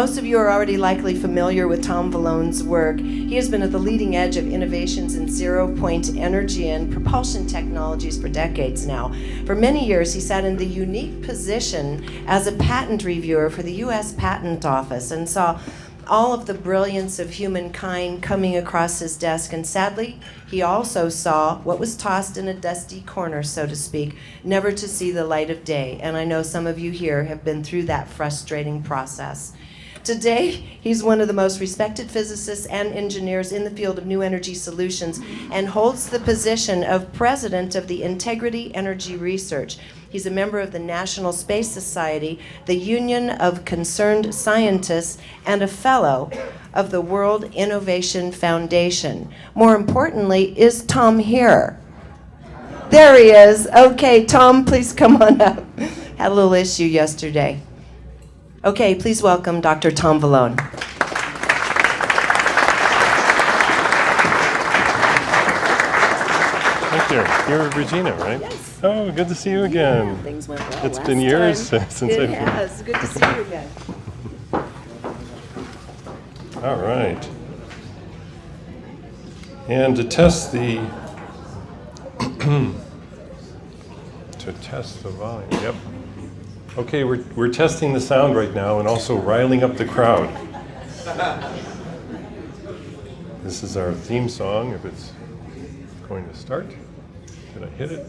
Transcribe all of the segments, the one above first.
most of you are already likely familiar with Tom Valone's work. He has been at the leading edge of innovations in zero-point energy and propulsion technologies for decades now. For many years, he sat in the unique position as a patent reviewer for the U.S. Patent Office and saw all of the brilliance of humankind coming across his desk. And sadly, he also saw what was tossed in a dusty corner, so to speak, never to see the light of day. And I know some of you here have been through that frustrating process. Today, he's one of the most respected physicists and engineers in the field of new energy solutions and holds the position of president of the Integrity Energy Research. He's a member of the National Space Society, the Union of Concerned Scientists, and a fellow of the World Innovation Foundation. More importantly, is Tom here? There he is. Okay, Tom, please come on up. Had a little issue yesterday. Okay, please welcome Dr. Tom Valone. Thank you. You're Regina, right? Yes. Oh, good to see you again. Yeah, things went well. It's been years since I've been. It has. Good to see you again. All right. And to test the volume. Yep. Okay, we're testing the sound right now and also riling up the crowd. This is our theme song, if it's going to start. Did I hit it?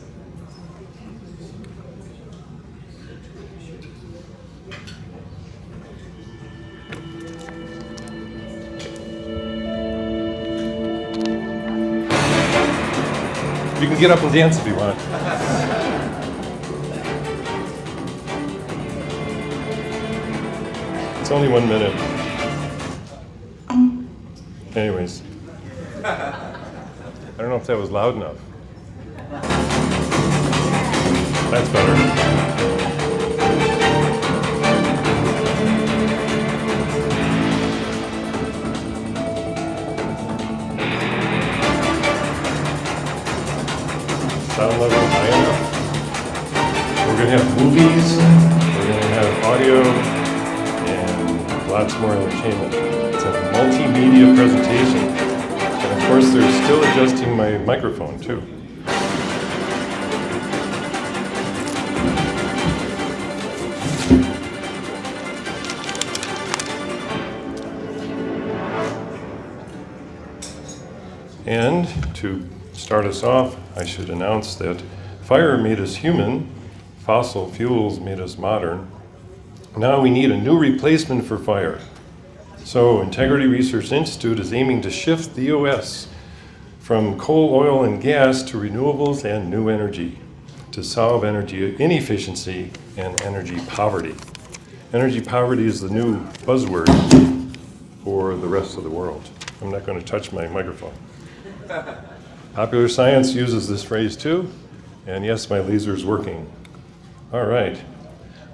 You can get up and dance if you want. It's only 1 minute. Anyways. I don't know if that was loud enough. That's better. Sound level high enough. We're going to have movies, we're going to have audio, and lots more entertainment. It's a multimedia presentation. And of course, they're still adjusting my microphone, too. And to start us off, I should announce that fire made us human, fossil fuels made us modern. Now we need a new replacement for fire. So Integrity Research Institute is aiming to shift the U.S. from coal, oil, and gas to renewables and new energy to solve energy inefficiency and energy poverty. Energy poverty is the new buzzword for the rest of the world. I'm not going to touch my microphone. Popular science uses this phrase too, and yes, my laser is working. All right.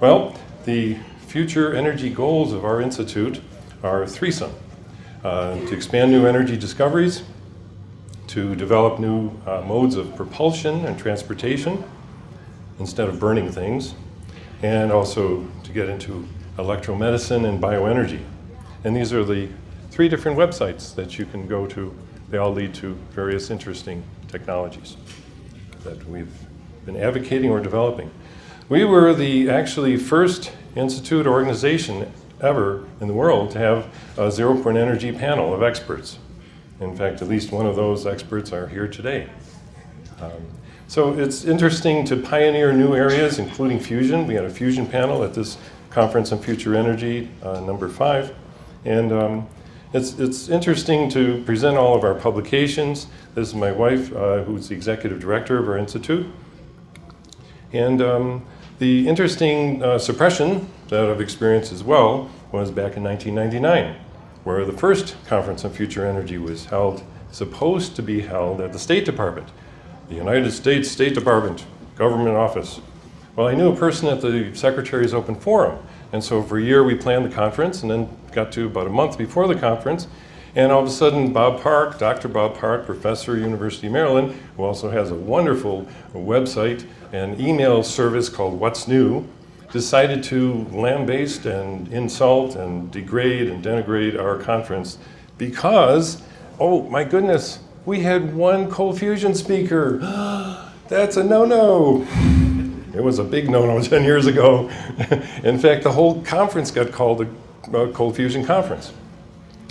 Well, the future energy goals of our institute are threesome. To expand new energy discoveries, to develop new modes of propulsion and transportation instead of burning things, and also to get into electromedicine and bioenergy. And these are the 3 different websites that you can go to. They all lead to various interesting technologies that we've been advocating or developing. We were the actually first institute organization ever in the world to have a zero-point energy panel of experts. In fact, at least one of those experts are here today. So it's interesting to pioneer new areas, including fusion. We had a fusion panel at this conference on future energy, number 5. And it's interesting to present all of our publications. This is my wife, who's the executive director of our institute. And the interesting suppression that I've experienced as well was back in 1999, where the first conference on future energy was held, supposed to be held at the State Department, the United States State Department, government office. Well, I knew a person at the Secretary's Open Forum, and so for a year we planned the conference, and then got to about a month before the conference, and all of a sudden Bob Park, Dr. Bob Park, professor, University of Maryland, who also has a wonderful website and email service called What's New, decided to lambaste and insult and degrade and denigrate our conference because, oh my goodness, we had one cold fusion speaker. That's a no-no. It was a big no-no 10 years ago. In fact, the whole conference got called a cold fusion conference.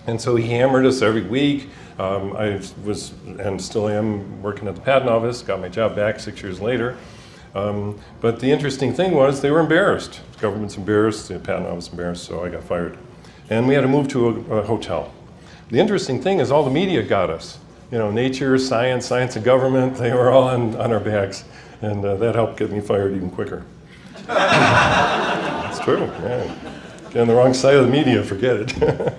And so he hammered us every week. I was, and still am, working at the patent office, got my job back 6 years later. But the interesting thing was they were embarrassed. The government's embarrassed, the patent office embarrassed, so I got fired. And we had to move to a hotel. The interesting thing is all the media got us. You know, Nature, Science and Government, they were all on our backs. And that helped get me fired even quicker. It's true, yeah. Get on the wrong side of the media, forget it.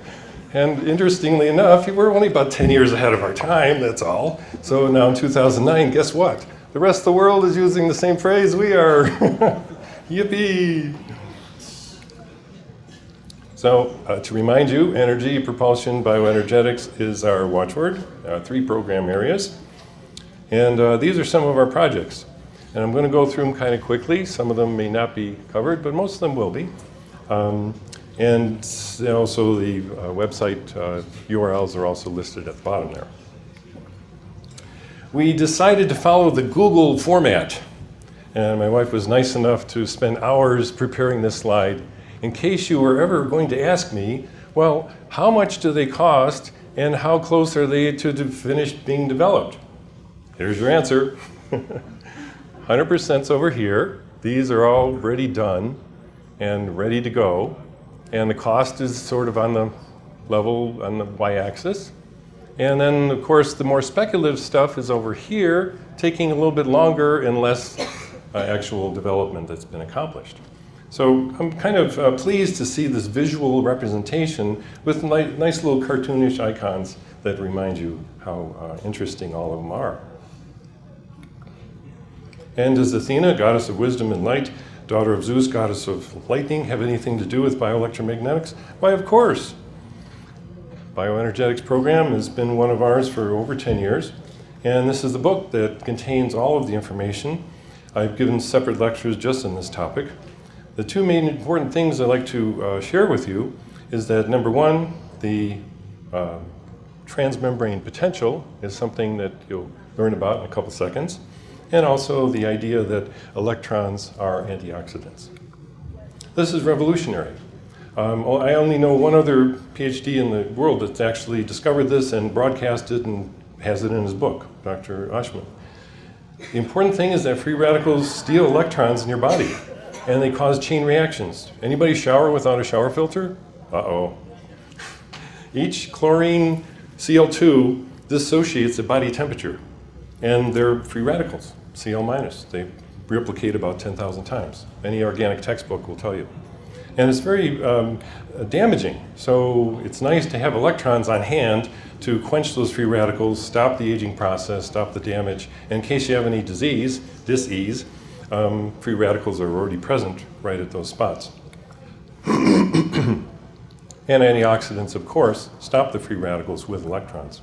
And interestingly enough, we're only about 10 years ahead of our time, that's all. So now in 2009, guess what? The rest of the world is using the same phrase we are. Yippee! So to remind you, energy, propulsion, bioenergetics is our watchword, 3 program areas. And these are some of our projects. And I'm going to go through them kind of quickly. Some of them may not be covered, but most of them will be. And also the website URLs are also listed at the bottom there. We decided to follow the Google format. And my wife was nice enough to spend hours preparing this slide in case you were ever going to ask me, well, how much do they cost and how close are they to finish being developed? Here's your answer. 100%'s over here. These are already done and ready to go. And the cost is sort of on the level on the y-axis. And then, of course, the more speculative stuff is over here, taking a little bit longer and less actual development that's been accomplished. So I'm kind of pleased to see this visual representation with nice little cartoonish icons that remind you how interesting all of them are. And does Athena, goddess of wisdom and light, daughter of Zeus, goddess of lightning, have anything to do with bioelectromagnetics? Why, of course. Bioenergetics program has been one of ours for over 10 years. And this is the book that contains all of the information. I've given separate lectures just on this topic. The 2 main important things I'd like to share with you is that, number 1, the transmembrane potential is something that you'll learn about in a couple seconds, and also the idea that electrons are antioxidants. This is revolutionary. I only know one other PhD in the world that's actually discovered this and broadcast it and has it in his book, Dr. Oshman. The important thing is that free radicals steal electrons in your body, and they cause chain reactions. Anybody shower without a shower filter? Uh-oh. Each chlorine Cl2 dissociates at body temperature, and they're free radicals, Cl-. They replicate about 10,000 times. Any organic textbook will tell you. And it's very damaging. So it's nice to have electrons on hand to quench those free radicals, stop the aging process, stop the damage. And in case you have any disease, dis-ease, free radicals are already present right at those spots. And antioxidants, of course, stop the free radicals with electrons.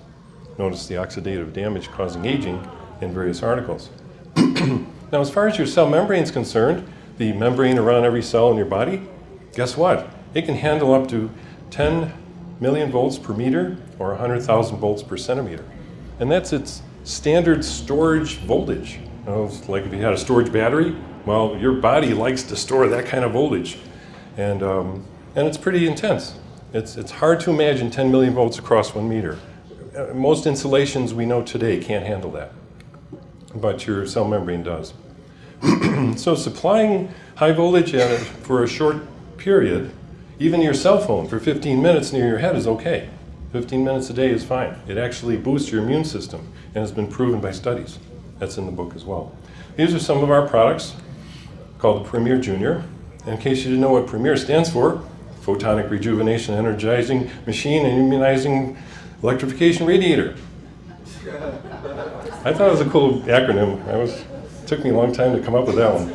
Notice the oxidative damage causing aging in various articles. Now, as far as your cell membrane is concerned, the membrane around every cell in your body, guess what? It can handle up to 10 million volts per meter or 100,000 volts per centimeter. And that's its standard storage voltage. You know, it's like if you had a storage battery, well, your body likes to store that kind of voltage. And it's pretty intense. It's hard to imagine 10 million volts across 1 meter. Most insulations we know today can't handle that, but your cell membrane does. So supplying high voltage for a short period, even your cell phone for 15 minutes near your head is okay. 15 minutes a day is fine. It actually boosts your immune system and has been proven by studies. That's in the book as well. These are some of our products called the Premier Junior. And in case you didn't know what Premier stands for, Photonic Rejuvenation Energizing Machine and Immunizing Electrification Radiator. I thought it was a cool acronym. It took me a long time to come up with that one.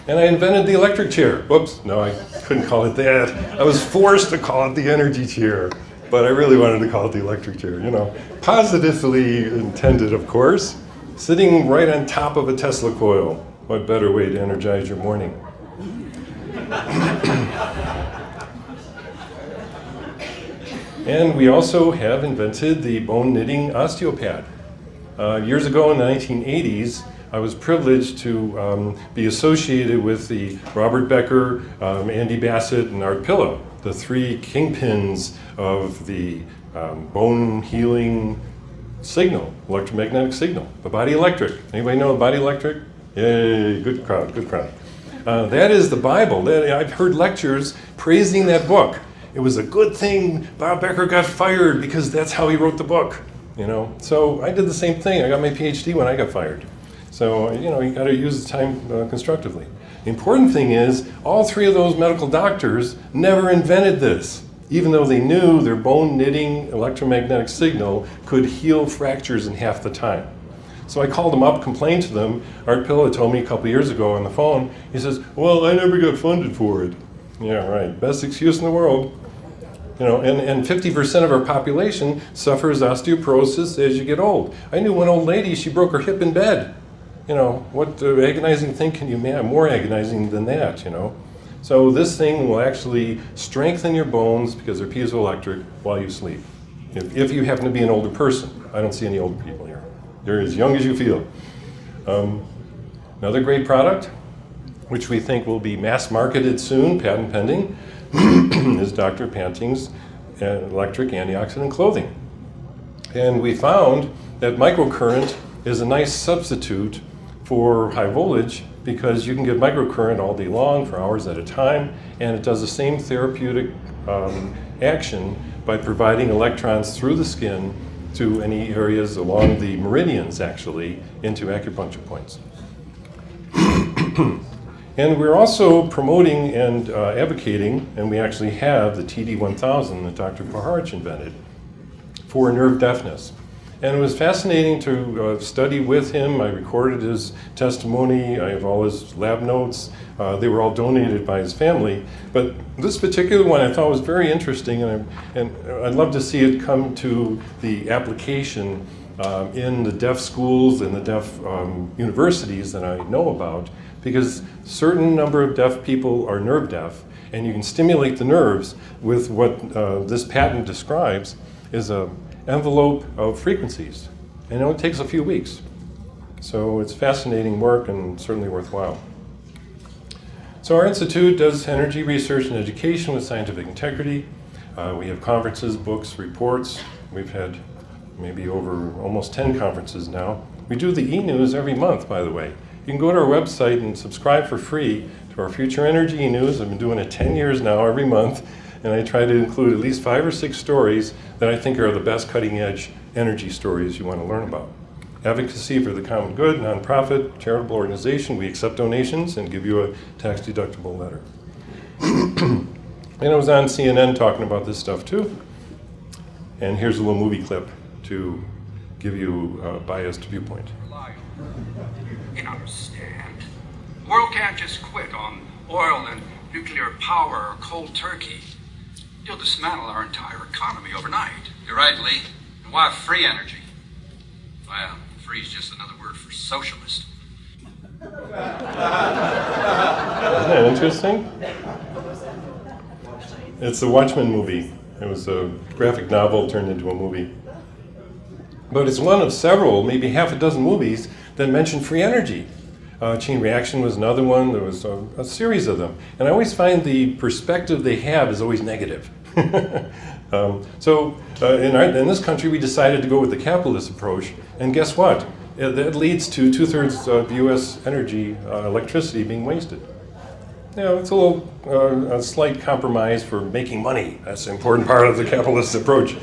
And I invented the electric chair. Whoops, no, I couldn't call it that. I was forced to call it the energy chair, but I really wanted to call it the electric chair, you know. Positively intended, of course, sitting right on top of a Tesla coil. What better way to energize your morning? And we also have invented the bone knitting osteopad. Years ago in the 1980s, I was privileged to be associated with the Robert Becker, Andy Bassett, and Art Pilla, the three kingpins of the bone healing signal, electromagnetic signal, the body electric. Anybody know the body electric? Yay, good crowd, good crowd. That is the Bible. I've heard lectures praising that book. It was a good thing Bob Becker got fired because that's how he wrote the book. You know, so I did the same thing. I got my PhD when I got fired. So, you know, you got to use the time constructively. The important thing is, all three of those medical doctors never invented this, even though they knew their bone knitting electromagnetic signal could heal fractures in half the time. So I called them up, complained to them. Art Pilla told me a couple years ago on the phone, he says, well, I never got funded for it. Yeah, right, best excuse in the world. You know, and 50% of our population suffers osteoporosis as you get old. I knew one old lady, she broke her hip in bed. You know, what agonizing thing can you have more agonizing than that, you know? So this thing will actually strengthen your bones because they're piezoelectric while you sleep. If you happen to be an older person. I don't see any older people here. You're as young as you feel. Another great product, which we think will be mass marketed soon, patent pending, is Dr. Panting's electric antioxidant clothing. And we found that microcurrent is a nice substitute for high voltage because you can get microcurrent all day long for hours at a time, and it does the same therapeutic action by providing electrons through the skin to any areas along the meridians, actually, into acupuncture points. And we're also promoting and advocating, and we actually have the TD1000 that Dr. Paharch invented for nerve deafness. And it was fascinating to study with him. I recorded his testimony. I have all his lab notes. They were all donated by his family. But this particular one I thought was very interesting, and I'd love to see it come to the application in the deaf schools and the deaf universities that I know about, because certain number of deaf people are nerve deaf, and you can stimulate the nerves with what this patent describes is a envelope of frequencies, and it only takes a few weeks. So it's fascinating work and certainly worthwhile. So our institute does energy research and education with scientific integrity. We have conferences, books, reports. We've had maybe over almost 10 conferences now. We do the e-news every month, by the way. You can go to our website and subscribe for free to our Future Energy e-news. I've been doing it 10 years now, every month. And I try to include at least 5 or 6 stories that I think are the best cutting-edge energy stories you want to learn about. Advocacy for the common good, nonprofit, charitable organization. We accept donations and give you a tax-deductible letter. And I was on CNN talking about this stuff too. And here's a little movie clip to give you a biased viewpoint. You understand. The world can't just quit on oil and nuclear power or cold turkey. You'll dismantle our entire economy overnight. You're right, Lee. And why free energy? Well, free is just another word for socialist. Isn't that interesting? It's the Watchmen movie. It was a graphic novel turned into a movie. But it's one of several, maybe half a dozen movies that mention free energy. Chain Reaction was another one. There was a series of them. And I always find the perspective they have is always negative. In this country, we decided to go with the capitalist approach. And guess what? That leads to 2/3 of U.S. energy, electricity being wasted. You know, it's a slight compromise for making money. That's an important part of the capitalist approach.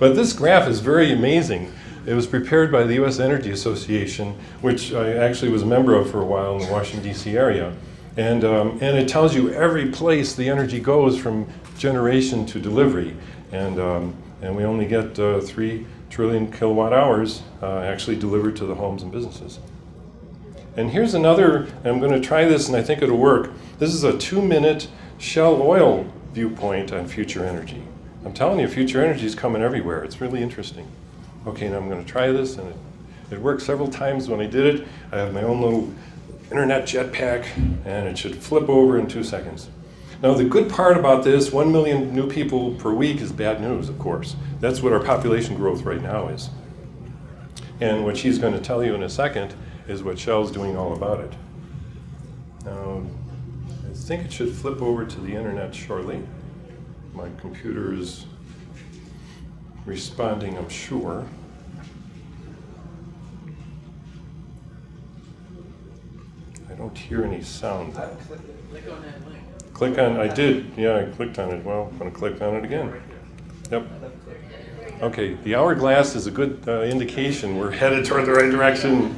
But this graph is very amazing. It was prepared by the U.S. Energy Association, which I actually was a member of for a while in the Washington, D.C. area. And it tells you every place the energy goes from generation to delivery. And we only get 3 trillion kilowatt hours actually delivered to the homes and businesses. And here's another, I'm going to try this and I think it'll work. This is a 2-minute Shell Oil viewpoint on future energy. I'm telling you, future energy is coming everywhere. It's really interesting. Okay, now I'm going to try this, and it worked several times when I did it. I have my own little internet jetpack, and it should flip over in 2 seconds. Now, the good part about this, 1 million new people per week is bad news, of course. That's what our population growth right now is. And what she's going to tell you in a second is what Shell's doing all about it. Now, I think it should flip over to the internet shortly. My computer is responding, I'm sure. I don't hear any sound. Click on that link. Click on, I did, yeah, I clicked on it. Well, I'm going to click on it again. Yep. Okay, the hourglass is a good indication we're headed toward the right direction.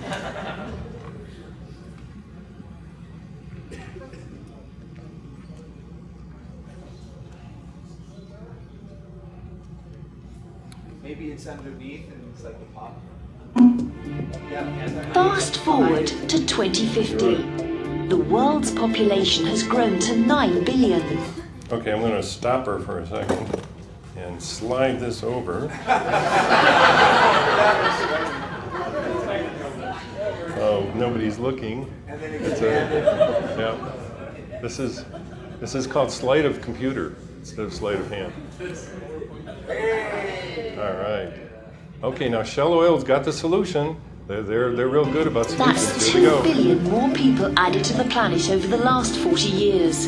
Maybe it's underneath and it's like a pop. Fast forward to 2050. The world's population has grown to 9 billion. Okay, I'm going to stop her for a second and slide this over. Oh, nobody's looking. Yeah. This is called sleight of computer instead of sleight of hand. All right. Okay, now Shell Oil's got the solution. They're real good about solutions. That's Here we 2 go. billion more people added to the planet over the last 40 years.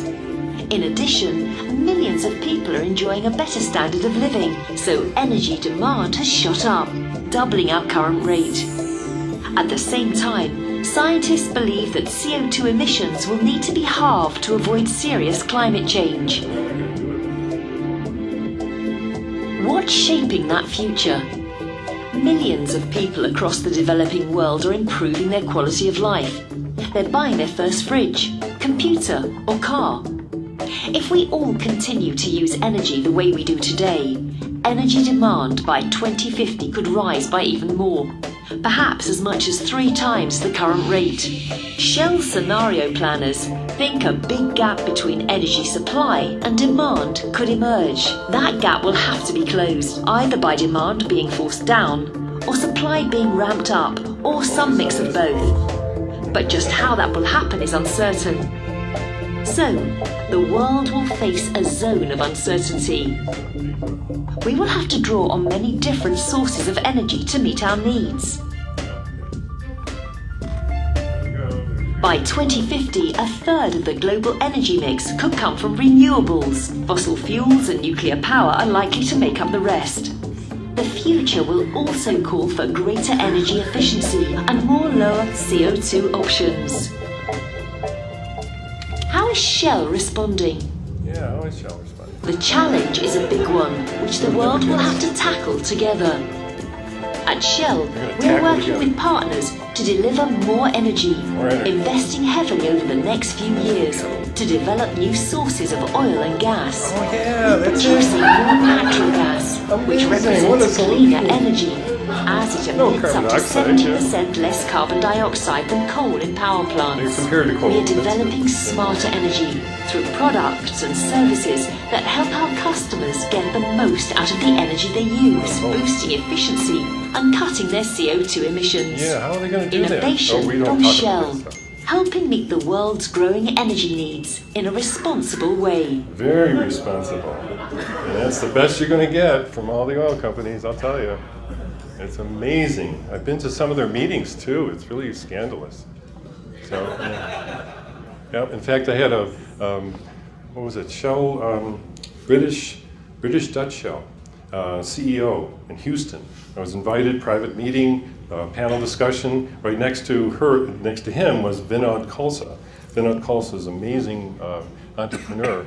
In addition, millions of people are enjoying a better standard of living, so energy demand has shot up, doubling our current rate. At the same time, scientists believe that CO2 emissions will need to be halved to avoid serious climate change. What's shaping that future? Millions of people across the developing world are improving their quality of life. They're buying their first fridge, computer, or car. If we all continue to use energy the way we do today, energy demand by 2050 could rise by even more, perhaps as much as 3 times the current rate. Shell scenario planners think a big gap between energy supply and demand could emerge. That gap will have to be closed, either by demand being forced down, or supply being ramped up, or some mix of both. But just how that will happen is uncertain. So, the world will face a zone of uncertainty. We will have to draw on many different sources of energy to meet our needs. By 2050, a third of the global energy mix could come from renewables. Fossil fuels and nuclear power are likely to make up the rest. The future will also call for greater energy efficiency and more lower CO2 options. How is Shell responding? Yeah, how is Shell responding? The challenge is a big one, which the world will have to tackle together. At Shell, we're working with partners to deliver more energy, investing heavily over the next few years to develop new sources of oil and gas. Oh yeah, that's Producing it. more natural gas, which Amazing. What a represents cleaner solution. energy, as it No emits carbon up to dioxide, 70% less carbon dioxide than coal in power plants. Compared to coal, We are that's developing it. smarter energy through products and services that help our customers get the most out of the energy they use, boosting efficiency and cutting their CO2 emissions. Yeah, how are they going to do that? Innovation We don't from talk Shell, about this stuff. helping meet the world's growing energy needs in a responsible way. Very responsible. And that's the best you're going to get from all the oil companies, I'll tell you. It's amazing. I've been to some of their meetings too. It's really scandalous. So, yeah. In fact, I had a, what was it, Shell, British Dutch Shell CEO in Houston. I was invited, private meeting, panel discussion. Right next to him was Vinod Khalsa. Vinod Khalsa is an amazing entrepreneur,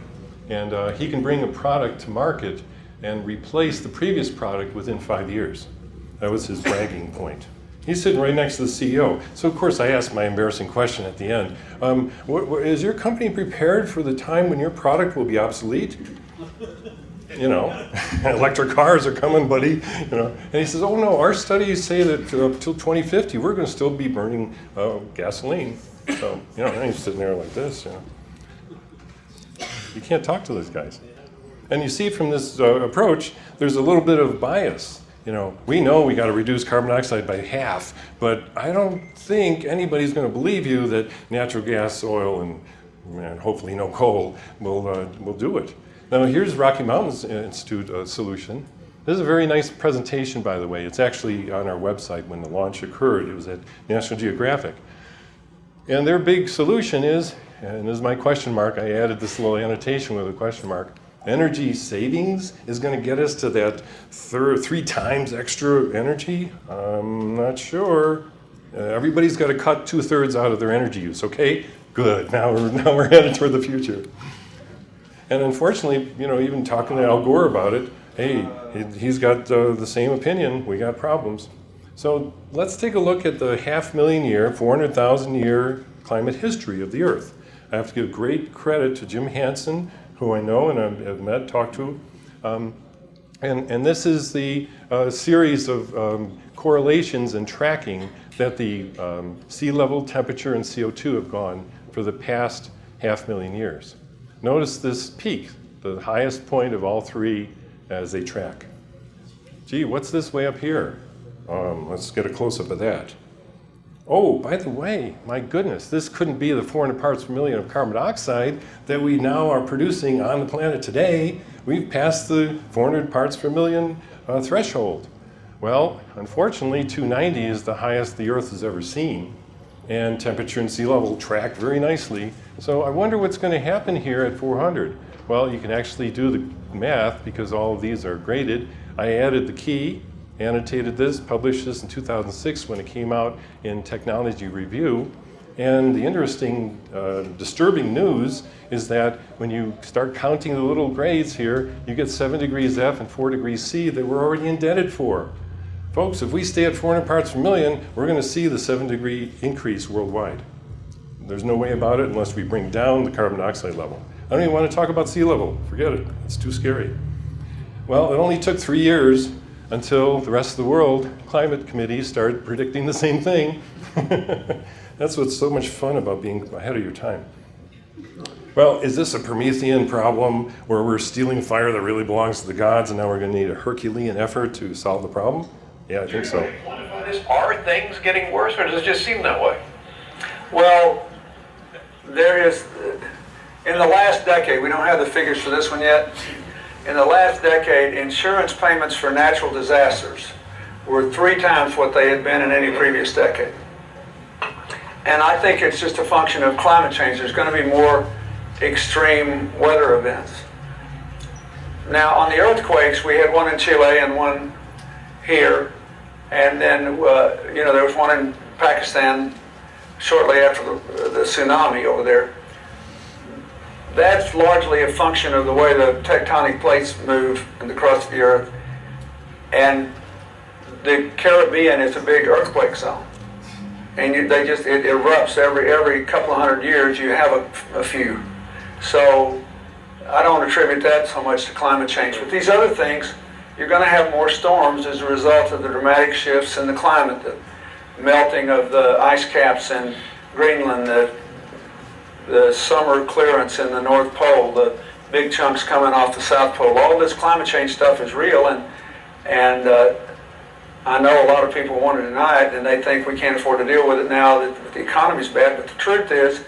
and he can bring a product to market and replace the previous product within 5 years. That was his bragging point. He's sitting right next to the CEO. So of course I asked my embarrassing question at the end. Is your company prepared for the time when your product will be obsolete? You know, electric cars are coming, buddy. You know, and he says, "Oh no, our studies say that till 2050 we're going to still be burning gasoline." So you know, and he's sitting there like this. You know, you can't talk to those guys. And you see from this approach, there's a little bit of bias. we know we got to reduce carbon dioxide by half, but I don't think anybody's going to believe you that natural gas, oil, and hopefully no coal will do it. Now here's Rocky Mountain Institute solution. This is a very nice presentation, by the way. It's actually on our website when the launch occurred. It was at National Geographic. And their big solution is, and this is my question mark, I added this little annotation with a question mark, energy savings is going to get us to that 3 times extra energy? I'm not sure. Everybody's got to cut 2/3 out of their energy use. Okay, good. Now we're headed toward the future. And unfortunately, even talking to Al Gore about it, hey, he's got the same opinion. We got problems. So let's take a look at the 500,000 year, 400,000 year climate history of the Earth. I have to give great credit to Jim Hansen, who I know and have met, talked to. And this is the series of correlations and tracking that the sea level, temperature, and CO2 have gone for the past 500,000 years. Notice this peak, the highest point of all three as they track. Gee, what's this way up here? Let's get a close-up of that. Oh, by the way, my goodness, this couldn't be the 400 parts per million of carbon dioxide that we now are producing on the planet today. We've passed the 400 parts per million threshold. Well, unfortunately, 290 is the highest the Earth has ever seen, and temperature and sea level track very nicely. So I wonder what's going to happen here at 400. Well, you can actually do the math because all of these are graded. I added the key, annotated this, published this in 2006 when it came out in Technology Review. And the interesting, disturbing news is that when you start counting the little grades here, you get 7 degrees F and 4 degrees C that we're already indebted for. Folks, if we stay at 400 parts per million, we're going to see the 7-degree increase worldwide. There's no way about it unless we bring down the carbon dioxide level. I don't even want to talk about sea level. Forget it. It's too scary. Well, it only took 3 years until the rest of the world climate committees started predicting the same thing. That's what's so much fun about being ahead of your time. Well, is this a Promethean problem where we're stealing fire that really belongs to the gods and now we're going to need a Herculean effort to solve the problem? Yeah, I think so. Quantify this? Are things getting worse, or does it just seem that way? Well, there is, in the last decade, we don't have the figures for this one yet. In the last decade, insurance payments for natural disasters were 3 times what they had been in any previous decade. And I think it's just a function of climate change. There's going to be more extreme weather events. Now, on the earthquakes, we had one in Chile and one here, and then there was one in Pakistan shortly after the tsunami over there. That's largely a function of the way the tectonic plates move in the crust of the earth. And the Caribbean is a big earthquake zone. And it erupts every couple of 100 years. You have a few. So I don't attribute that so much to climate change. But these other things, you're going to have more storms as a result of the dramatic shifts in the climate, the melting of the ice caps in Greenland, the summer clearance in the North Pole, the big chunks coming off the South Pole. All this climate change stuff is real, and I know a lot of people want to deny it, and they think we can't afford to deal with it now that the economy's bad. But the truth is,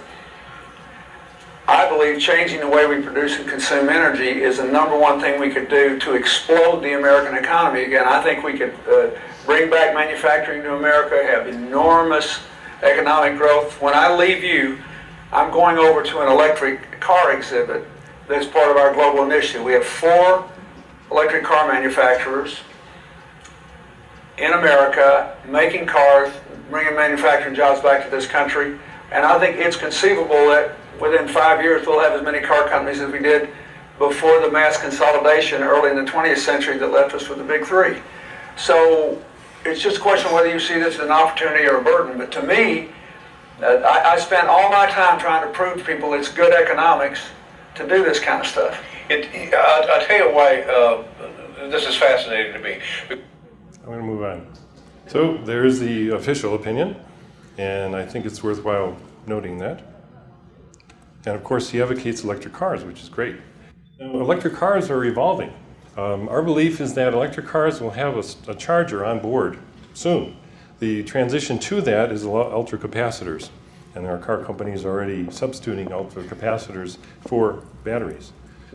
I believe changing the way we produce and consume energy is the #1 thing we could do to explode the American economy again. I think we could bring back manufacturing to America, have enormous economic growth. When I leave you, I'm going over to an electric car exhibit that's part of our global initiative. We have 4 electric car manufacturers in America making cars, bringing manufacturing jobs back to this country. And I think it's conceivable that within 5 years we'll have as many car companies as we did before the mass consolidation early in the 20th century that left us with the big 3. So it's just a question of whether you see this as an opportunity or a burden. But to me, I spent all my time trying to prove to people it's good economics to do this kind of stuff. I'll tell you why this is fascinating to me. I'm going to move on. So there's the official opinion, and I think it's worthwhile noting that. And of course, he advocates electric cars, which is great. Now, electric cars are evolving. Our belief is that electric cars will have a charger on board soon. The transition to that is ultracapacitors, and our car companies are already substituting ultracapacitors for batteries.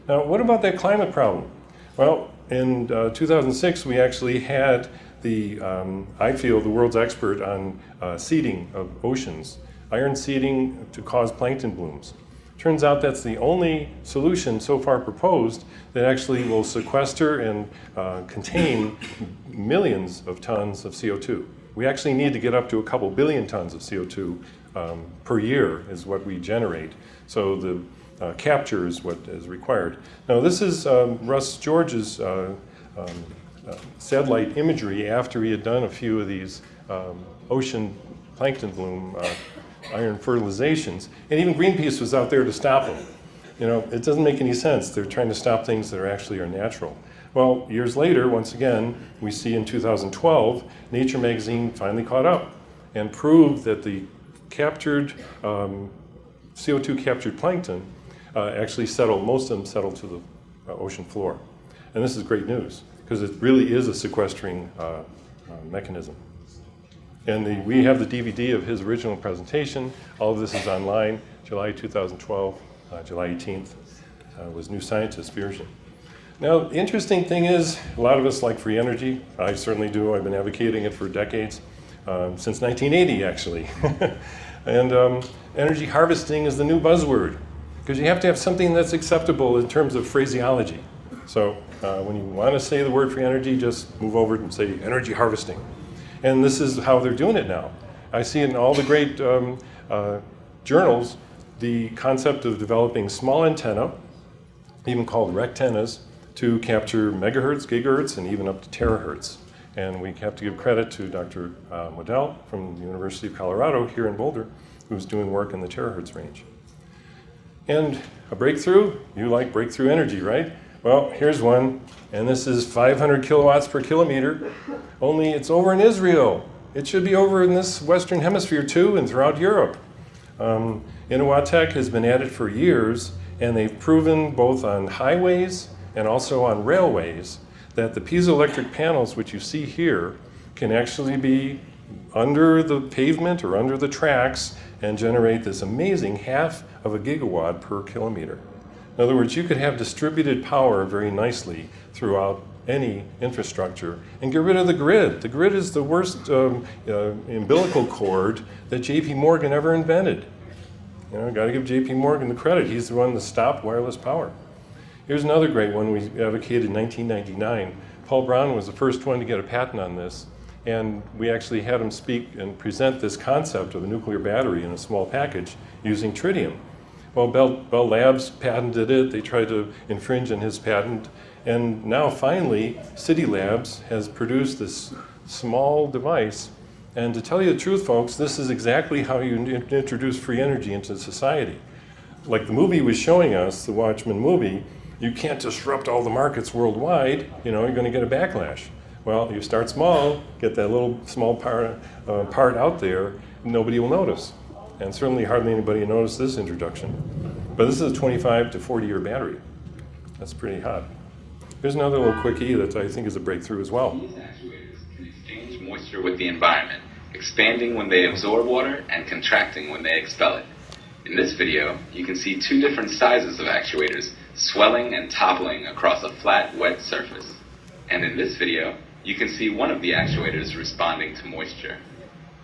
Now, what about that climate problem? Well, in 2006, we actually had I feel, the world's expert on seeding of oceans, iron seeding to cause plankton blooms. Turns out that's the only solution so far proposed that actually will sequester and contain millions of tons of CO2. We actually need to get up to a couple billion tons of CO2 per year is what we generate. So the capture is what is required. Now this is Russ George's satellite imagery after he had done a few of these ocean plankton bloom iron fertilizations, and even Greenpeace was out there to stop them. You know, it doesn't make any sense. They're trying to stop things that are natural. Well, years later, once again, we see in 2012, Nature magazine finally caught up and proved that the captured CO2 captured plankton actually settled, most of them settled to the ocean floor. And this is great news, because it really is a sequestering mechanism. And we have the DVD of his original presentation. All of this is online, July 2012, July 18th, was New Scientist version. Now, the interesting thing is, a lot of us like free energy. I certainly do. I've been advocating it for decades, since 1980, actually. And energy harvesting is the new buzzword, because you have to have something that's acceptable in terms of phraseology. So when you want to say the word free energy, just move over and say energy harvesting. And this is how they're doing it now. I see in all the great journals the concept of developing small antenna, even called rectennas, to capture megahertz, gigahertz, and even up to terahertz. And we have to give credit to Dr. Waddell from the University of Colorado here in Boulder, who's doing work in the terahertz range. And a breakthrough, you like breakthrough energy, right? Well, here's one, and this is 500 kilowatts per kilometer, only it's over in Israel. It should be over in this Western Hemisphere too, and throughout Europe. Innovatech has been at it for years, and they've proven both on highways and also on railways that the piezoelectric panels, which you see here, can actually be under the pavement or under the tracks and generate this amazing 1/2 of a gigawatt per kilometer. In other words, you could have distributed power very nicely throughout any infrastructure and get rid of the grid. The grid is the worst umbilical cord that J.P. Morgan ever invented. You know, got to give J.P. Morgan the credit. He's the one that stopped wireless power. Here's another great one we advocated in 1999. Paul Brown was the first one to get a patent on this, and we actually had him speak and present this concept of a nuclear battery in a small package using tritium. Well, Bell Labs patented it. They tried to infringe on his patent. And now finally, City Labs has produced this small device. And to tell you the truth, folks, this is exactly how you introduce free energy into society. Like the movie was showing us, the Watchmen movie, you can't disrupt all the markets worldwide. You know, you're going to get a backlash. Well, you start small, get that little small part out there, nobody will notice. And certainly hardly anybody noticed this introduction. But this is a 25 to 40-year battery. That's pretty hot. Here's another little quickie that I think is a breakthrough as well. These actuators can exchange moisture with the environment, expanding when they absorb water and contracting when they expel it. In this video, you can see 2 different sizes of actuators swelling and toppling across a flat, wet surface. And in this video, you can see one of the actuators responding to moisture.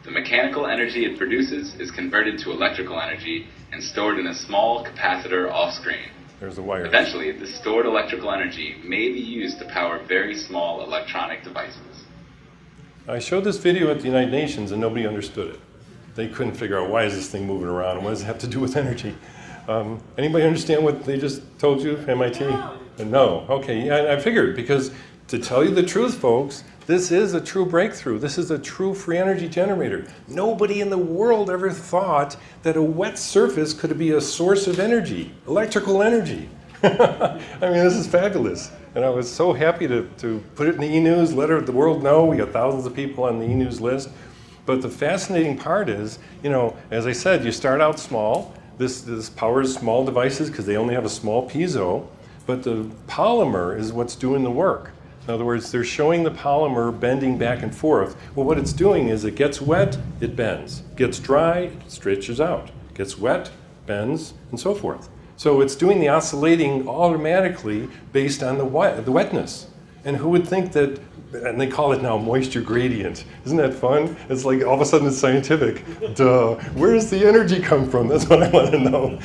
The mechanical energy it produces is converted to electrical energy and stored in a small capacitor off-screen. There's the wire. Eventually, the stored electrical energy may be used to power very small electronic devices. I showed this video at the United Nations and nobody understood it. They couldn't figure out why is this thing moving around and what does it have to do with energy. Anybody understand what they just told you, MIT? No. Okay, yeah, I figured, because to tell you the truth, folks, this is a true breakthrough. This is a true free energy generator. Nobody in the world ever thought that a wet surface could be a source of energy, electrical energy. I mean, this is fabulous. And I was so happy to put it in the e-news, let the world know. We got thousands of people on the e-news list. But the fascinating part is, you know, as I said, you start out small. This powers small devices because they only have a small piezo. but the polymer is what's doing the work. In other words, they're showing the polymer bending back and forth. Well, what it's doing is it gets wet, it bends. Gets dry, it stretches out. Gets wet, bends, and so forth. So it's doing the oscillating automatically based on the wetness. And who would think that, and they call it now moisture gradient. Isn't that fun? It's like all of a sudden it's scientific. Duh, where does the energy come from? That's what I want to know.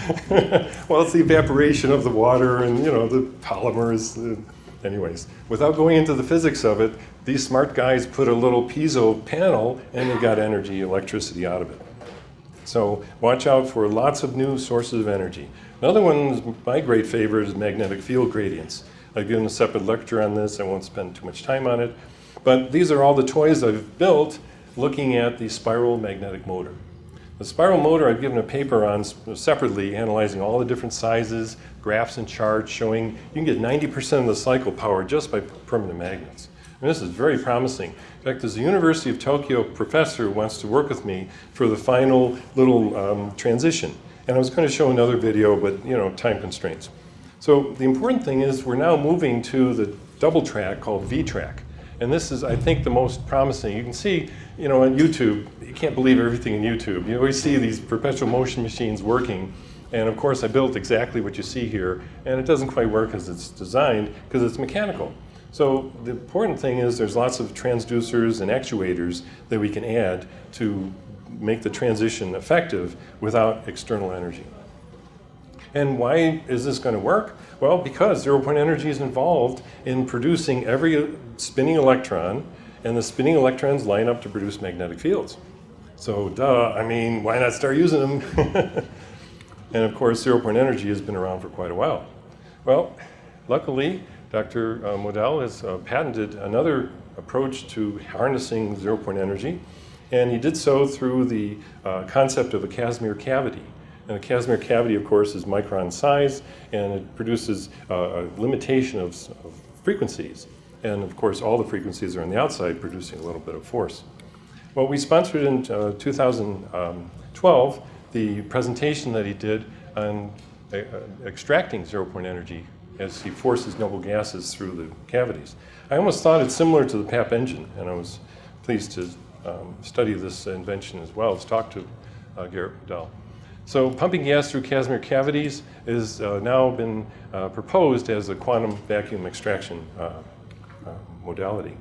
Well, it's the evaporation of the water and, the polymers. Anyways, without going into the physics of it, these smart guys put a little piezo panel and they got energy, electricity out of it. So watch out for lots of new sources of energy. Another one, my great favorite, is magnetic field gradients. I've given a separate lecture on this. I won't spend too much time on it. But these are all the toys I've built looking at the spiral magnetic motor. The spiral motor I've given a paper on separately, analyzing all the different sizes, graphs and charts showing you can get 90% of the cycle power just by permanent magnets. And this is very promising. In fact, there's a University of Tokyo professor who wants to work with me for the final little transition. And I was going to show another video, but time constraints. So the important thing is we're now moving to the double track called V-track. And this is, I think, the most promising. You can see, on YouTube, you can't believe everything in YouTube. You always see these perpetual motion machines working. And of course, I built exactly what you see here. And it doesn't quite work as it's designed because it's mechanical. So the important thing is there's lots of transducers and actuators that we can add to make the transition effective without external energy. And why is this going to work? Well, because zero-point energy is involved in producing every spinning electron, and the spinning electrons line up to produce magnetic fields. So, why not start using them? And of course, zero-point energy has been around for quite a while. Well, luckily, Dr. Modell has patented another approach to harnessing zero-point energy, and he did so through the concept of a Casimir cavity. And a Casimir cavity, of course, is micron size, and it produces a limitation of frequencies. And of course, all the frequencies are on the outside, producing a little bit of force. Well, we sponsored in 2012 the presentation that he did on extracting zero-point energy as he forces noble gases through the cavities. I almost thought it's similar to the PAP engine, and I was pleased to study this invention as well as talk to Garrett Modell. So pumping gas through Casimir cavities has now been proposed as a quantum vacuum extraction modality.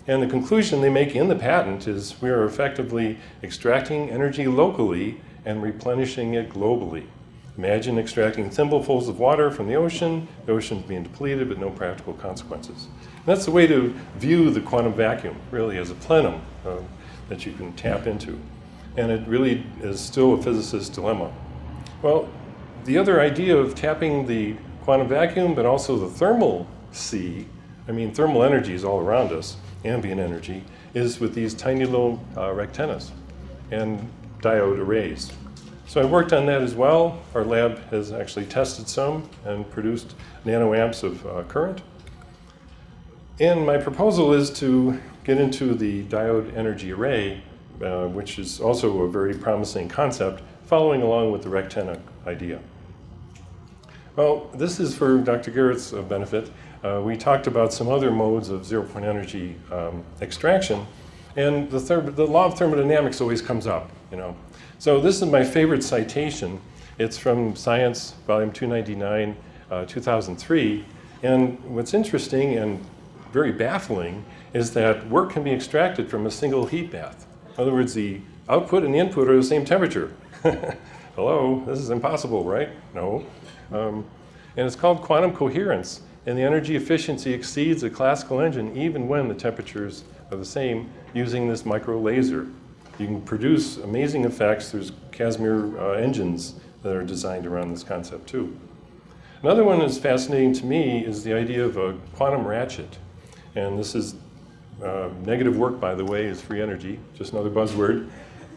And the conclusion they make in the patent is we are effectively extracting energy locally and replenishing it globally. Imagine extracting thimblefuls of water from the ocean's being depleted, but no practical consequences. And that's the way to view the quantum vacuum, really, as a plenum that you can tap into. And it really is still a physicist's dilemma. Well, the other idea of tapping the quantum vacuum, but also the thermal sea, thermal energy is all around us, ambient energy, is with these tiny little rectennas and diode arrays. So I worked on that as well. Our lab has actually tested some and produced nanoamps of current. And my proposal is to get into the diode energy array, which is also a very promising concept, following along with the rectenna idea. Well, this is for Dr. Garrett's benefit. We talked about some other modes of zero-point energy extraction, and the law of thermodynamics always comes up, So this is my favorite citation. It's from Science, volume 299, 2003. And what's interesting and very baffling is that work can be extracted from a single heat bath. In other words, the output and the input are the same temperature. Hello, this is impossible, right? No. And it's called quantum coherence, and the energy efficiency exceeds a classical engine even when the temperatures are the same using this micro laser. You can produce amazing effects. There's Casimir engines that are designed around this concept too. Another one that's fascinating to me is the idea of a quantum ratchet. And this is negative work, by the way, is free energy, just another buzzword.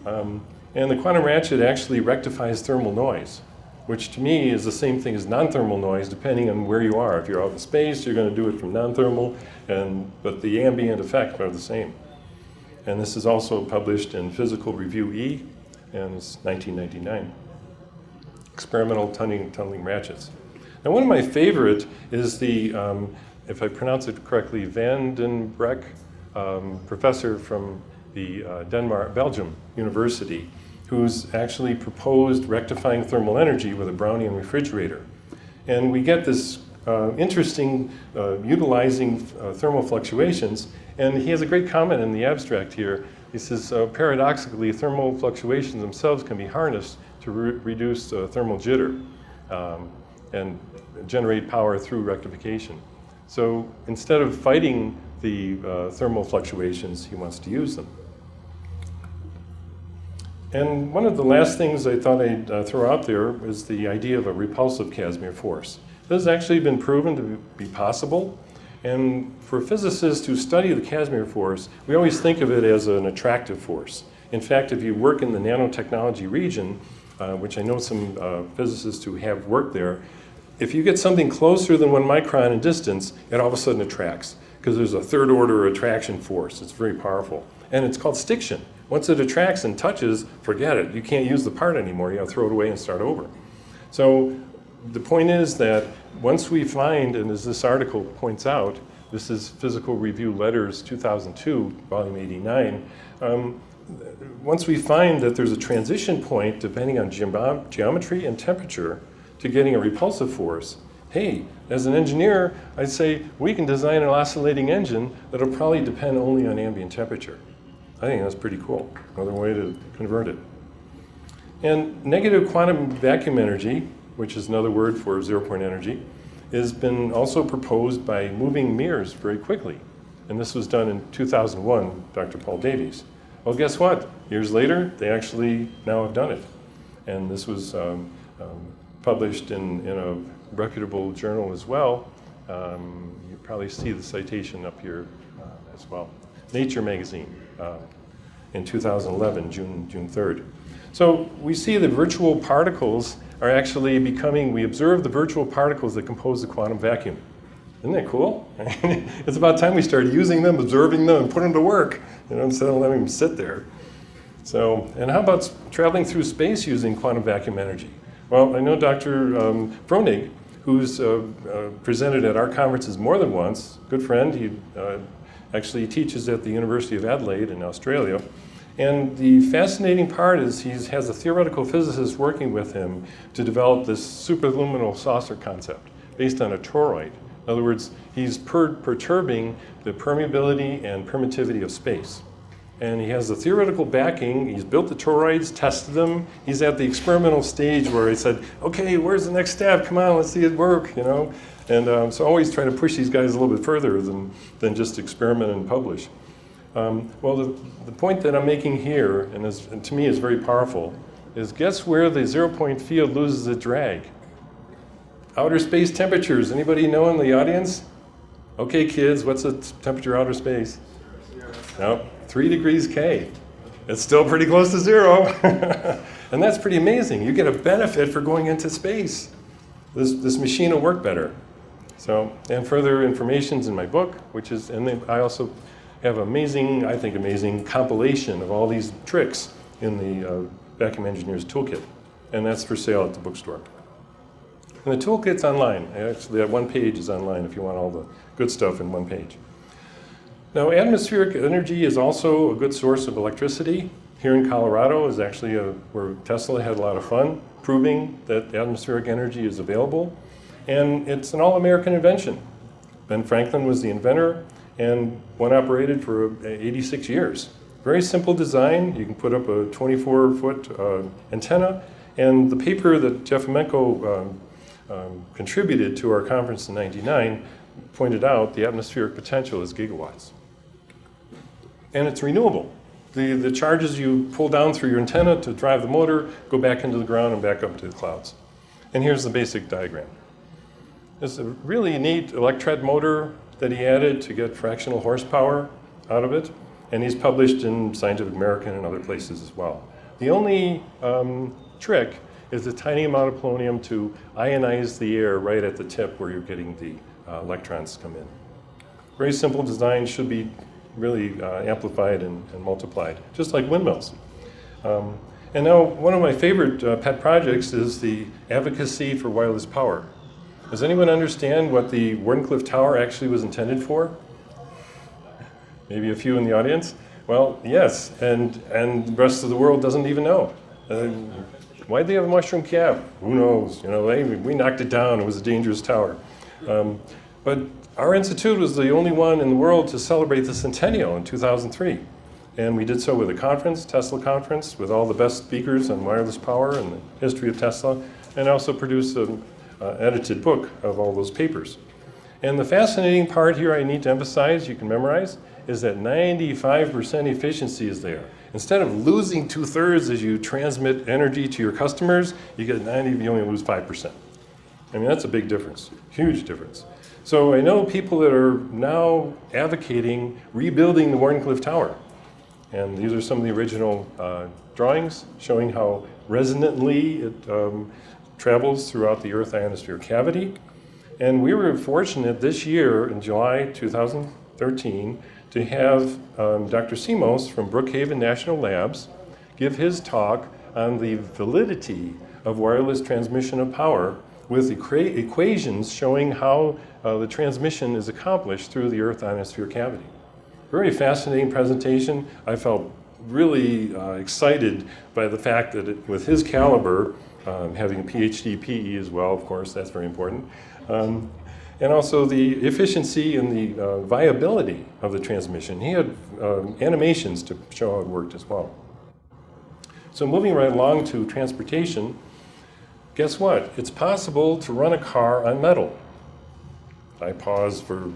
And the quantum ratchet actually rectifies thermal noise, which to me is the same thing as non-thermal noise, depending on where you are. If you're out in space, you're going to do it from non-thermal, but the ambient effects are the same. And this is also published in Physical Review E, and it's 1999. Experimental tunneling ratchets. And one of my favorite is the, if I pronounce it correctly, Van den Breck, professor from the Belgium University, who's actually proposed rectifying thermal energy with a Brownian refrigerator. And we get this interesting utilizing thermal fluctuations, and he has a great comment in the abstract here. He says, paradoxically, thermal fluctuations themselves can be harnessed to reduce thermal jitter and generate power through rectification. So instead of fighting the thermal fluctuations, he wants to use them. And one of the last things I thought I'd throw out there is the idea of a repulsive Casimir force. This has actually been proven to be possible. And for physicists who study the Casimir force, we always think of it as an attractive force. In fact, if you work in the nanotechnology region, which I know some physicists who have worked there, if you get something closer than 1 micron in distance, it all of a sudden attracts, because there's a third order attraction force. It's very powerful. And it's called stiction. Once it attracts and touches, forget it. You can't use the part anymore. You have to throw it away and start over. So the point is that once we find, and as this article points out, this is Physical Review Letters 2002, volume 89, once we find that there's a transition point, depending on geometry and temperature, to getting a repulsive force, hey, as an engineer, I'd say we can design an oscillating engine that'll probably depend only on ambient temperature. I think that's pretty cool, another way to convert it. And negative quantum vacuum energy, which is another word for zero-point energy, has been also proposed by moving mirrors very quickly. And this was done in 2001, Dr. Paul Davies. Well, guess what? Years later, they actually now have done it. And this was published in a reputable journal as well. You probably see the citation up here as well. Nature magazine in 2011, June 3rd. So we see that virtual particles are actually becoming, we observe the virtual particles that compose the quantum vacuum. Isn't that cool? It's about time we started using them, observing them, and putting them to work, instead of letting them sit there. So, and how about traveling through space using quantum vacuum energy? Well, I know Dr. Fronig, who's presented at our conferences more than once, good friend. He actually teaches at the University of Adelaide in Australia. And the fascinating part is he has a theoretical physicist working with him to develop this superluminal saucer concept based on a toroid. In other words, he's perturbing the permeability and permittivity of space. And he has the theoretical backing. He's built the toroids, tested them. He's at the experimental stage where he said, okay, where's the next step? Come on, let's see it work, And so always trying to push these guys a little bit further than just experiment and publish. Well, the point that I'm making here, and to me is very powerful, is guess where the zero-point field loses its drag? Outer space temperatures. Anybody know in the audience? Okay, kids, what's the temperature outer space? No, 3 degrees K. It's still pretty close to 0. And that's pretty amazing. You get a benefit for going into space. This machine will work better. So, and further information's in my book, and then I also have I think amazing compilation of all these tricks in the Vacuum Engineer's Toolkit. And that's for sale at the bookstore. And the toolkit's online. Actually, that one page is online if you want all the good stuff in one page. Now, atmospheric energy is also a good source of electricity. Here in Colorado is actually where Tesla had a lot of fun proving that atmospheric energy is available. And it's an all-American invention. Ben Franklin was the inventor, and one operated for 86 years. Very simple design. You can put up a 24-foot antenna. And the paper that Jeff Amenko contributed to our conference in '99 pointed out the atmospheric potential is gigawatts. And it's renewable. The charges you pull down through your antenna to drive the motor go back into the ground and back up to the clouds. And here's the basic diagram. It's a really neat electret motor that he added to get fractional horsepower out of it. And he's published in Scientific American and other places as well. The only trick is a tiny amount of polonium to ionize the air right at the tip where you're getting the electrons come in. Very simple design, should be really amplified and multiplied, just like windmills. And now one of my favorite pet projects is the advocacy for wireless power. Does anyone understand what the Wardenclyffe Tower actually was intended for? Maybe a few in the audience? Well, yes, and the rest of the world doesn't even know. Why'd they have a mushroom cap? Who knows? You know, we knocked it down. It was a dangerous tower. But our institute was the only one in the world to celebrate the centennial in 2003. And we did so with a conference, Tesla conference, with all the best speakers on wireless power and the history of Tesla, and also produced an edited book of all those papers. And the fascinating part here I need to emphasize, you can memorize, is that 95% efficiency is there. Instead of losing 2/3 as you transmit energy to your customers, you get 90, you only lose 5%. I mean, that's a big difference, huge difference. So I know people that are now advocating rebuilding the Wardenclyffe Tower. And these are some of the original drawings showing how resonantly it travels throughout the Earth ionosphere cavity. And we were fortunate this year, in July 2013, to have Dr. Simos from Brookhaven National Labs give his talk on the validity of wireless transmission of power with equations showing how the transmission is accomplished through the Earth ionosphere cavity. Very fascinating presentation. I felt really excited by the fact that with his caliber, having a PhD PE as well, of course, that's very important, and also the efficiency and the viability of the transmission. He had animations to show how it worked as well. So moving right along to transportation, guess what? It's possible to run a car on metal. I pause for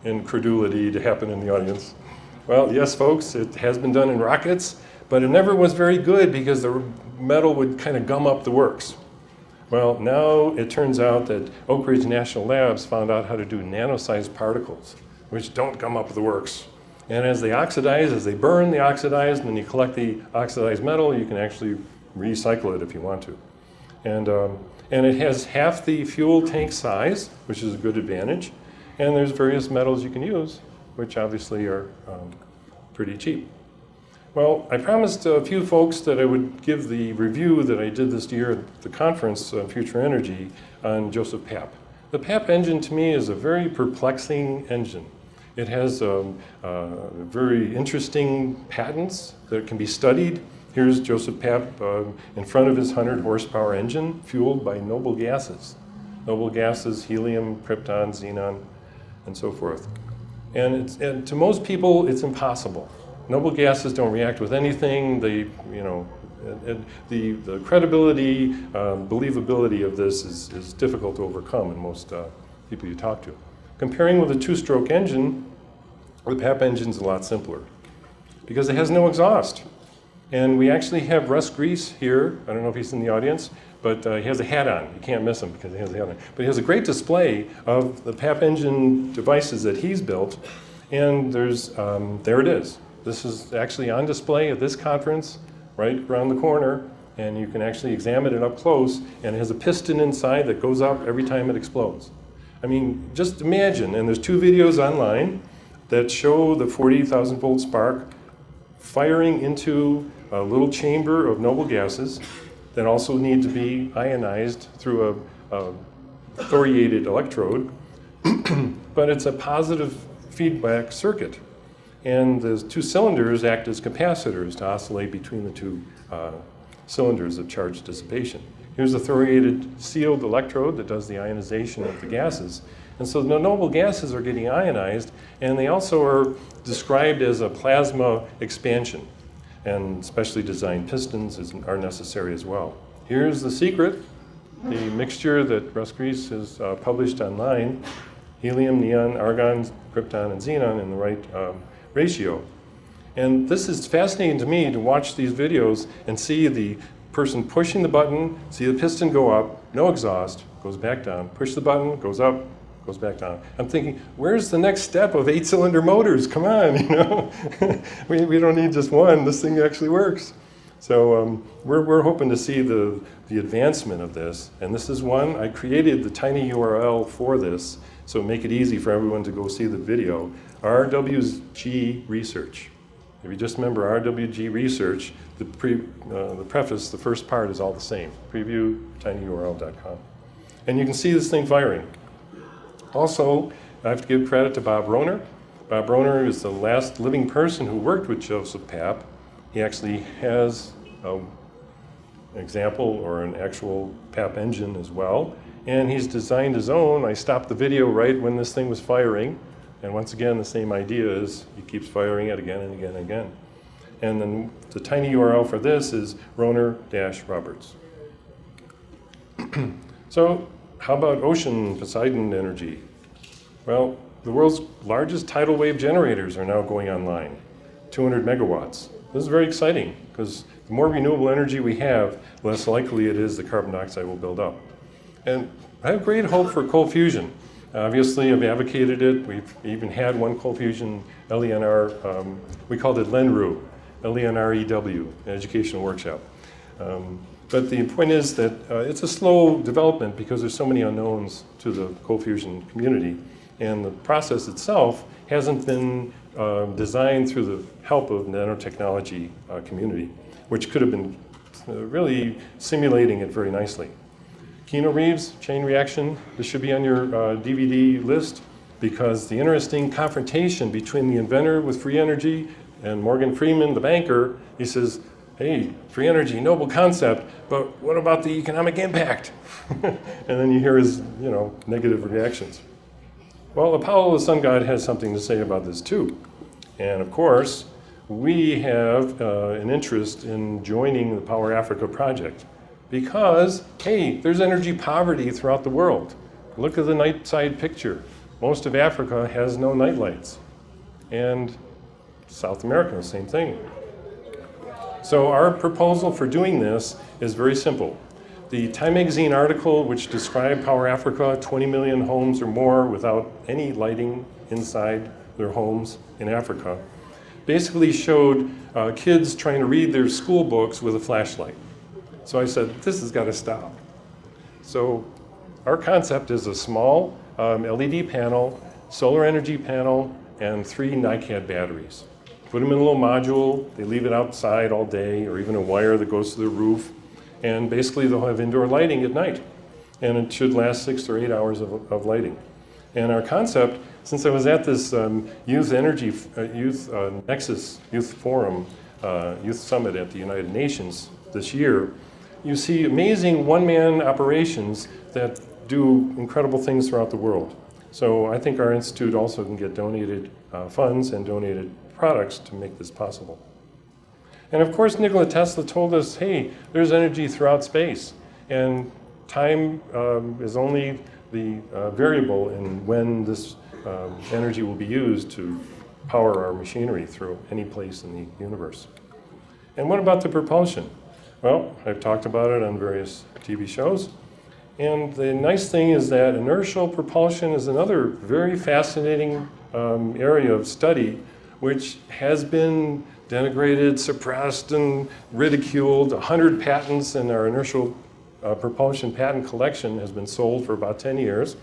incredulity to happen in the audience. Well, yes, folks, it has been done in rockets, but it never was very good because the metal would kind of gum up the works. Well, now it turns out that Oak Ridge National Labs found out how to do nano-sized particles, which don't gum up the works. And as they oxidize, as they burn the oxidized, and then you collect the oxidized metal, you can actually recycle it if you want to. And it has half the fuel tank size, which is a good advantage. And there's various metals you can use, which obviously are pretty cheap. Well, I promised a few folks that I would give the review that I did this year at the conference on Future Energy on Joseph Papp. The Papp engine to me is a very perplexing engine. It has very interesting patents that can be studied. Here's Joseph Papp in front of his 100 horsepower engine fueled by noble gases. Noble gases, helium, krypton, xenon, and so forth. And to most people, it's impossible. Noble gases don't react with anything. The credibility, believability of this is difficult to overcome in most people you talk to. Comparing with a two-stroke engine, the Papp engine's a lot simpler because it has no exhaust. And we actually have Russ Grease here. I don't know if he's in the audience, but he has a hat on. You can't miss him because he has a hat on. But he has a great display of the Papp engine devices that he's built. And there it is. This is actually on display at this conference, right around the corner. And you can actually examine it up close. And it has a piston inside that goes up every time it explodes. I mean, just imagine, and there's 2 videos online that show the 40,000 volt spark firing into a little chamber of noble gases that also need to be ionized through a thoriated electrode, but it's a positive feedback circuit. And the 2 cylinders act as capacitors to oscillate between the 2 cylinders of charge dissipation. Here's a thoriated sealed electrode that does the ionization of the gases. And so the noble gases are getting ionized, and they also are described as a plasma expansion. And specially designed pistons are necessary as well. Here's the secret, the mixture that Russ Grease has published online, helium, neon, argon, krypton, and xenon in the right ratio. And this is fascinating to me to watch these videos and see the person pushing the button, see the piston go up, no exhaust, goes back down, push the button, goes up, goes back down. I'm thinking, where's the next step of 8-cylinder motors? Come on, you know. we don't need just one. This thing actually works. So we're hoping to see the advancement of this. And this is one, I created the tiny URL for this, so make it easy for everyone to go see the video. RWG Research. If you just remember RWG Research, the preface, the first part is all the same. Preview tinyurl.com. And you can see this thing firing. Also, I have to give credit to Bob Rohner. Bob Rohner is the last living person who worked with Joseph Papp. He actually has an example or an actual Papp engine as well. And he's designed his own. I stopped the video right when this thing was firing. And once again, the same idea is he keeps firing it again and again and again. And then the tiny URL for this is Rohner-Roberts. So how about ocean Poseidon energy? Well, the world's largest tidal wave generators are now going online, 200 megawatts. This is very exciting because the more renewable energy we have, the less likely it is that carbon dioxide will build up. And I have great hope for cold fusion. Obviously, I've advocated it. We've even had one cold fusion LENR, we called it LENREW, LENREW, an educational workshop. But the point is that it's a slow development because there's so many unknowns to the cold fusion community. And the process itself hasn't been designed through the help of nanotechnology community, which could have been really simulating it very nicely. Keanu Reeves, chain reaction, this should be on your DVD list because the interesting confrontation between the inventor with free energy and Morgan Freeman, the banker, he says, hey, free energy, noble concept, but what about the economic impact? And then you hear his, negative reactions. Well, Apollo, the sun god, has something to say about this too. And of course, we have an interest in joining the Power Africa project because, hey, there's energy poverty throughout the world. Look at the night side picture. Most of Africa has no night lights. And South America, the same thing. So our proposal for doing this is very simple. The Time Magazine article, which described Power Africa, 20 million homes or more without any lighting inside their homes in Africa, basically showed kids trying to read their school books with a flashlight. So I said, this has got to stop. So our concept is a small LED panel, solar energy panel, and 3 NiCad batteries. Put them in a little module, they leave it outside all day, or even a wire that goes to the roof, and basically they'll have indoor lighting at night. And it should last 6 or 8 hours of lighting. And our concept, since I was at this Youth Nexus Youth Forum, Youth Summit at the United Nations this year, you see amazing one-man operations that do incredible things throughout the world. So I think our institute also can get donated funds and donated products to make this possible. And of course, Nikola Tesla told us, hey, there's energy throughout space, and time is only the variable in when this energy will be used to power our machinery through any place in the universe. And what about the propulsion? Well, I've talked about it on various TV shows. And the nice thing is that inertial propulsion is another very fascinating area of study, which has been denigrated, suppressed, and ridiculed. 100 patents in our inertial propulsion patent collection has been sold for about 10 years.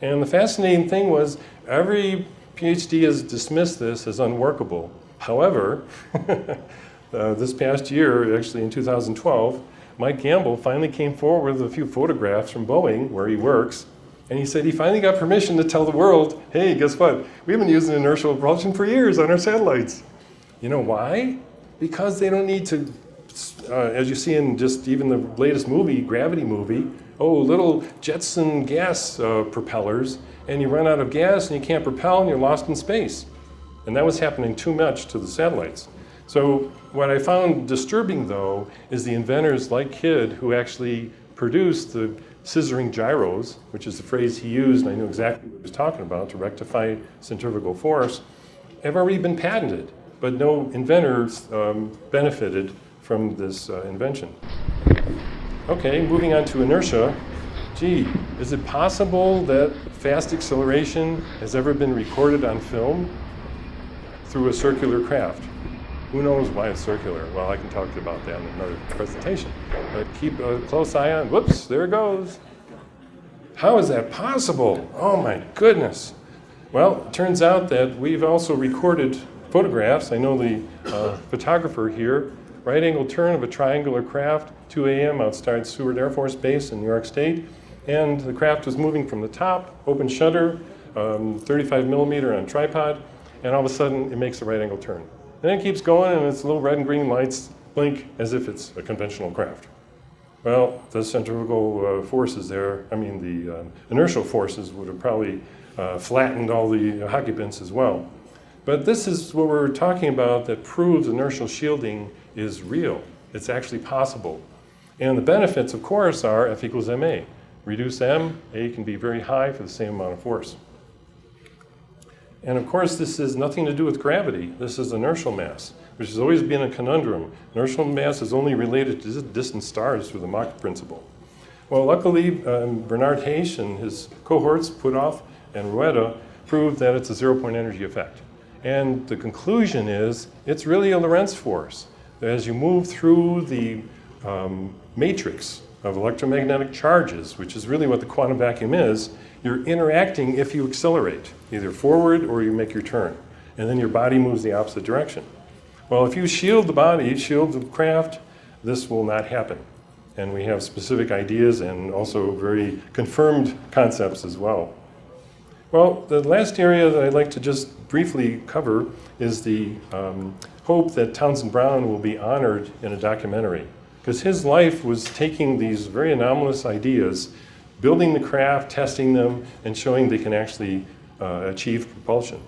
And the fascinating thing was every PhD has dismissed this as unworkable. However, this past year, actually in 2012, Mike Gamble finally came forward with a few photographs from Boeing, where he works, and he said he finally got permission to tell the world, hey, guess what? We've been using inertial propulsion for years on our satellites. You know why? Because they don't need to, as you see in just even the latest movie, Gravity movie, little Jetson gas propellers, and you run out of gas and you can't propel and you're lost in space. And that was happening too much to the satellites. So what I found disturbing, though, is the inventors like Kidd who actually produced the scissoring gyros, which is the phrase he used, and I knew exactly what he was talking about, to rectify centrifugal force, have already been patented, but no inventors benefited from this invention. Okay, moving on to inertia. Gee, is it possible that fast acceleration has ever been recorded on film through a circular craft? Who knows why it's circular? Well, I can talk to you about that in another presentation. But keep a close eye on, whoops, there it goes. How is that possible? Oh my goodness. Well, it turns out that we've also recorded photographs. I know the photographer here, right angle turn of a triangular craft, 2 a.m. outside Seward Air Force Base in New York State. and the craft was moving from the top, open shutter, 35 millimeter on tripod, and all of a sudden it makes a right angle turn. And then it keeps going, and its little red and green lights blink as if it's a conventional craft. Well, the centrifugal forces there, the inertial forces would have probably flattened all the occupants as well. But this is what we're talking about that proves inertial shielding is real. It's actually possible. And the benefits, of course, are F equals ma. Reduce m, a can be very high for the same amount of force. And of course, this has nothing to do with gravity. This is inertial mass, which has always been a conundrum. Inertial mass is only related to distant stars through the Mach principle. Well, luckily, Bernard Hayes and his cohorts, Puthoff and Rueda, proved that it's a zero-point energy effect. And the conclusion is it's really a Lorentz force. As you move through the matrix of electromagnetic charges, which is really what the quantum vacuum is, you're interacting if you accelerate, either forward or you make your turn. And then your body moves the opposite direction. Well, if you shield the body, shield the craft, this will not happen. And we have specific ideas and also very confirmed concepts as well. Well, the last area that I'd like to just briefly cover is the hope that Townsend Brown will be honored in a documentary. Because his life was taking these very anomalous ideas, building the craft, testing them, and showing they can actually achieve propulsion.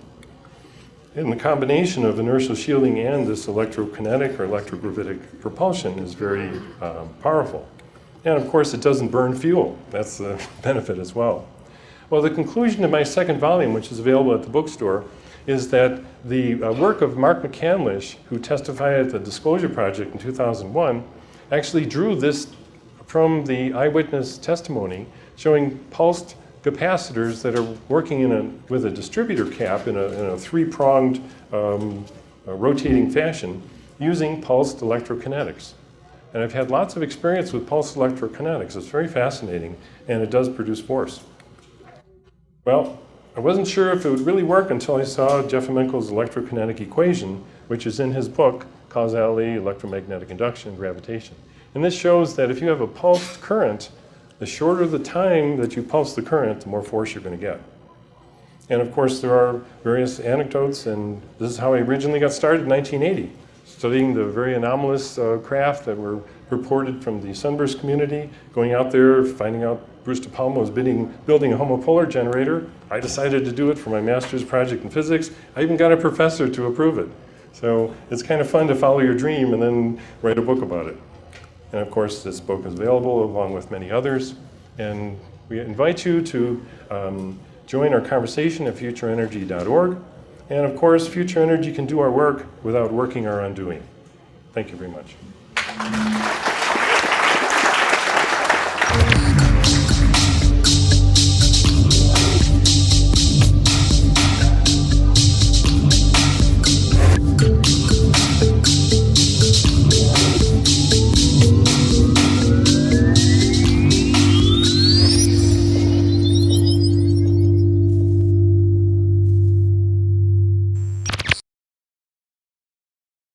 And the combination of inertial shielding and this electrokinetic or electrogravitic propulsion is very powerful. And of course, it doesn't burn fuel. That's the benefit as well. Well, the conclusion of my second volume, which is available at the bookstore, is that the work of Mark McCandlish, who testified at the Disclosure Project in 2001, actually drew this from the eyewitness testimony showing pulsed capacitors that are working with a distributor cap in a three-pronged rotating fashion using pulsed electrokinetics. And I've had lots of experience with pulsed electrokinetics. It's very fascinating, and it does produce force. Well, I wasn't sure if it would really work until I saw Jeff Amenkel's electrokinetic equation, which is in his book, Causality, Electromagnetic Induction, and Gravitation. And this shows that if you have a pulsed current, the shorter the time that you pulse the current, the more force you're going to get. And of course, there are various anecdotes, and this is how I originally got started in 1980, studying the very anomalous craft that were reported from the sunburst community, going out there, finding out Bruce De Palma was building a homopolar generator. I decided to do it for my master's project in physics. I even got a professor to approve it. So it's kind of fun to follow your dream and then write a book about it. And of course, this book is available along with many others. And we invite you to join our conversation at futureenergy.org. And of course, Future Energy can do our work without working our undoing. Thank you very much.